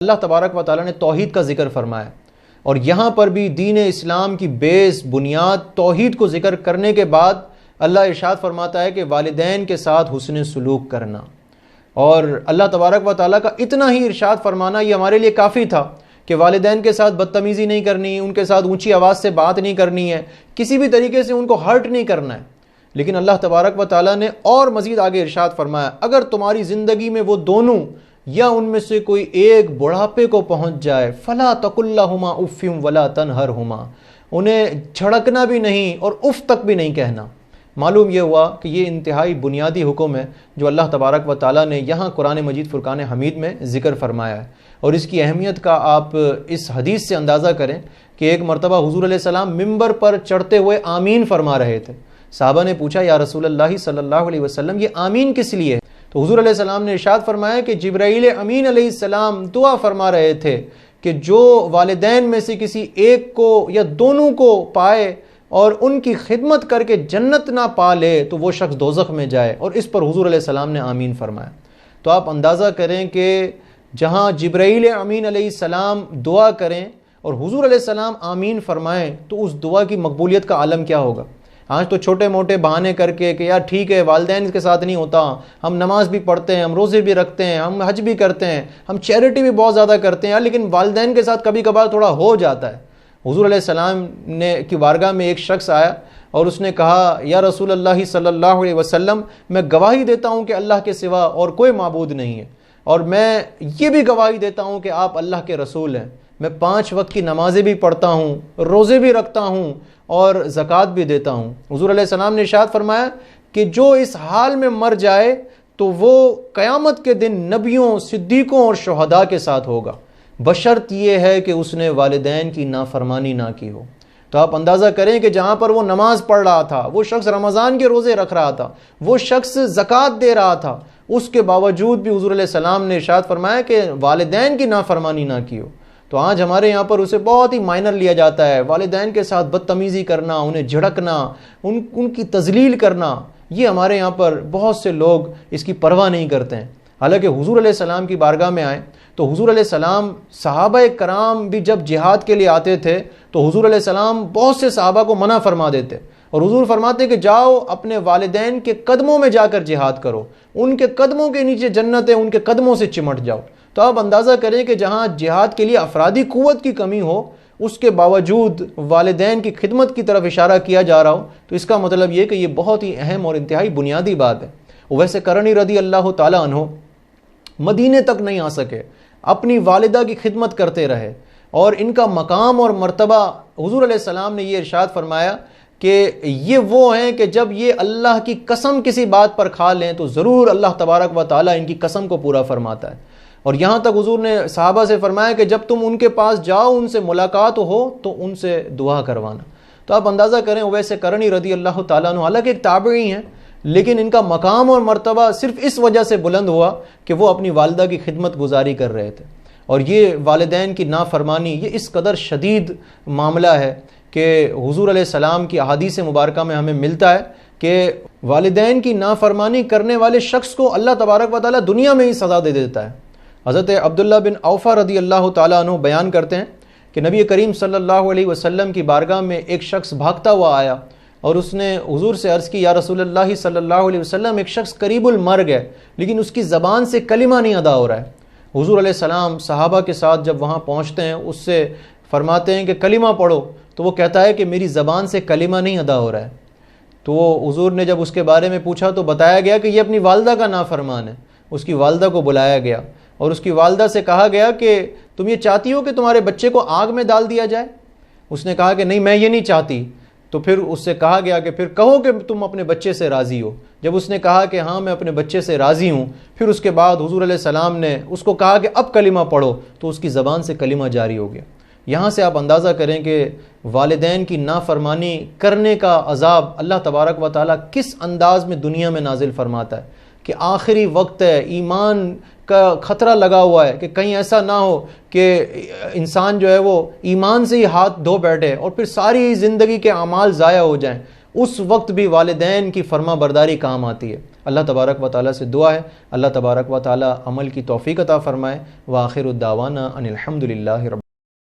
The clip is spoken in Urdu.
اللہ تبارک و تعالیٰ نے توحید کا ذکر فرمایا، اور یہاں پر بھی دین اسلام کی بیس بنیاد توحید کو ذکر کرنے کے بعد اللہ ارشاد فرماتا ہے کہ والدین کے ساتھ حسن سلوک کرنا. اور اللہ تبارک و تعالیٰ کا اتنا ہی ارشاد فرمانا یہ ہمارے لیے کافی تھا کہ والدین کے ساتھ بدتمیزی نہیں کرنی، ان کے ساتھ اونچی آواز سے بات نہیں کرنی ہے، کسی بھی طریقے سے ان کو ہرٹ نہیں کرنا ہے. لیکن اللہ تبارک و تعالیٰ نے اور مزید آگے ارشاد فرمایا، اگر تمہاری زندگی میں وہ دونوں یا ان میں سے کوئی ایک بڑھاپے کو پہنچ جائے فلا تقل لہما اف ولا تنہرہما، انہیں جھڑکنا بھی نہیں اور اف تک بھی نہیں کہنا. معلوم یہ ہوا کہ یہ انتہائی بنیادی حکم ہے جو اللہ تبارک و تعالیٰ نے یہاں قرآن مجید فرقان حمید میں ذکر فرمایا ہے. اور اس کی اہمیت کا آپ اس حدیث سے اندازہ کریں کہ ایک مرتبہ حضور علیہ السلام ممبر پر چڑھتے ہوئے آمین فرما رہے تھے. صحابہ نے پوچھا یا رسول اللہ صلی اللہ علیہ وسلم یہ آمین کس لیے ہے؟ تو حضور علیہ السلام نے ارشاد فرمایا کہ جبرائیل امین علیہ السلام دعا فرما رہے تھے کہ جو والدین میں سے کسی ایک کو یا دونوں کو پائے اور ان کی خدمت کر کے جنت نہ پا لے تو وہ شخص دوزخ میں جائے، اور اس پر حضور علیہ السلام نے آمین فرمایا. تو آپ اندازہ کریں کہ جہاں جبرائیل امین علیہ السلام دعا کریں اور حضور علیہ السلام آمین فرمائیں تو اس دعا کی مقبولیت کا عالم کیا ہوگا. آج تو چھوٹے موٹے بہانے کر کے کہ یار ٹھیک ہے والدین کے ساتھ نہیں ہوتا، ہم نماز بھی پڑھتے ہیں، ہم روزے بھی رکھتے ہیں، ہم حج بھی کرتے ہیں، ہم چیریٹی بھی بہت زیادہ کرتے ہیں، لیکن والدین کے ساتھ کبھی کبھار تھوڑا ہو جاتا ہے. حضور علیہ السلام کی بارگاہ میں ایک شخص آیا اور اس نے کہا یا رسول اللہ صلی اللہ علیہ وسلم میں گواہی دیتا ہوں کہ اللہ کے سوا اور کوئی معبود نہیں ہے، اور میں یہ بھی گواہی دیتا ہوں کہ آپ اللہ کے رسول ہیں. میں 5 وقت کی نمازیں بھی پڑھتا ہوں، روزے بھی رکھتا ہوں اور زکوٰۃ بھی دیتا ہوں. حضور علیہ السلام نے ارشاد فرمایا کہ جو اس حال میں مر جائے تو وہ قیامت کے دن نبیوں، صدیقوں اور شہداء کے ساتھ ہوگا، بشرط یہ ہے کہ اس نے والدین کی نافرمانی نہ کی ہو. تو آپ اندازہ کریں کہ جہاں پر وہ نماز پڑھ رہا تھا، وہ شخص رمضان کے روزے رکھ رہا تھا، وہ شخص زکوٰۃ دے رہا تھا، اس کے باوجود بھی حضور علیہ السلام نے ارشاد فرمایا کہ والدین کی نافرمانی نہ کی ہو. تو آج ہمارے یہاں پر اسے بہت ہی مائنر لیا جاتا ہے. والدین کے ساتھ بدتمیزی کرنا، انہیں جھڑکنا، ان کی تذلیل کرنا، یہ ہمارے یہاں پر بہت سے لوگ اس کی پرواہ نہیں کرتے ہیں. حالانکہ حضور علیہ السلام کی بارگاہ میں آئے تو حضور علیہ السلام صحابہ کرام بھی جب جہاد کے لیے آتے تھے تو حضور علیہ السلام بہت سے صحابہ کو منع فرما دیتے، اور حضور فرماتے کہ جاؤ اپنے والدین کے قدموں میں جا کر جہاد کرو، ان کے قدموں کے نیچے جنت ہے، ان کے قدموں سے چمٹ جاؤ. تو آپ اندازہ کریں کہ جہاں جہاد کے لیے افرادی قوت کی کمی ہو اس کے باوجود والدین کی خدمت کی طرف اشارہ کیا جا رہا ہو، تو اس کا مطلب یہ کہ یہ بہت ہی اہم اور انتہائی بنیادی بات ہے. ویسے کرنی رضی اللہ تعالیٰ عنہ مدینے تک نہیں آ سکے، اپنی والدہ کی خدمت کرتے رہے، اور ان کا مقام اور مرتبہ حضور علیہ السلام نے یہ ارشاد فرمایا کہ یہ وہ ہیں کہ جب یہ اللہ کی قسم کسی بات پر کھا لیں تو ضرور اللہ تبارک و تعالیٰ ان کی قسم کو پورا فرماتا ہے. اور یہاں تک حضور نے صحابہ سے فرمایا کہ جب تم ان کے پاس جاؤ، ان سے ملاقات ہو تو ان سے دعا کروانا. تو آپ اندازہ کریں ویسے کرنی رضی اللہ تعالیٰ عنہ حالانکہ ایک تابعی ہیں، لیکن ان کا مقام اور مرتبہ صرف اس وجہ سے بلند ہوا کہ وہ اپنی والدہ کی خدمت گزاری کر رہے تھے. اور یہ والدین کی نافرمانی یہ اس قدر شدید معاملہ ہے کہ حضور علیہ السلام کی احادیث مبارکہ میں ہمیں ملتا ہے کہ والدین کی نافرمانی کرنے والے شخص کو اللہ تبارک و تعالیٰ دنیا میں ہی سزا دے دیتا ہے. حضرت عبداللہ بن اوفا رضی اللہ تعالیٰ عنہ بیان کرتے ہیں کہ نبی کریم صلی اللہ علیہ وسلم کی بارگاہ میں ایک شخص بھاگتا ہوا آیا اور اس نے حضور سے عرض کی یا رسول اللہ صلی اللہ علیہ وسلم ایک شخص قریب المرگ ہے لیکن اس کی زبان سے کلمہ نہیں ادا ہو رہا ہے. حضور علیہ السلام صحابہ کے ساتھ جب وہاں پہنچتے ہیں اس سے فرماتے ہیں کہ کلمہ پڑھو، تو وہ کہتا ہے کہ میری زبان سے کلمہ نہیں ادا ہو رہا ہے. تو حضور نے جب اس کے بارے میں پوچھا تو بتایا گیا کہ یہ اپنی والدہ کا نافرمان ہے. اس کی والدہ کو بلایا گیا اور اس کی والدہ سے کہا گیا کہ تم یہ چاہتی ہو کہ تمہارے بچے کو آگ میں ڈال دیا جائے؟ اس نے کہا کہ نہیں میں یہ نہیں چاہتی. تو پھر اس سے کہا گیا کہ پھر کہو کہ تم اپنے بچے سے راضی ہو. جب اس نے کہا کہ ہاں میں اپنے بچے سے راضی ہوں، پھر اس کے بعد حضور علیہ السلام نے اس کو کہا کہ اب کلمہ پڑھو، تو اس کی زبان سے کلمہ جاری ہو گیا. یہاں سے آپ اندازہ کریں کہ والدین کی نافرمانی کرنے کا عذاب اللہ تبارک و تعالیٰ کس انداز میں دنیا میں نازل فرماتا ہے کہ آخری وقت ہے، ایمان کا خطرہ لگا ہوا ہے کہ کہیں ایسا نہ ہو کہ انسان جو ہے وہ ایمان سے ہی ہاتھ دھو بیٹھے اور پھر ساری زندگی کے اعمال ضائع ہو جائیں. اس وقت بھی والدین کی فرما برداری کام آتی ہے. اللہ تبارک و تعالیٰ سے دعا ہے اللہ تبارک و تعالیٰ عمل کی توفیق عطا فرمائے۔ وآخر الدعوانا ان الحمد للہ رب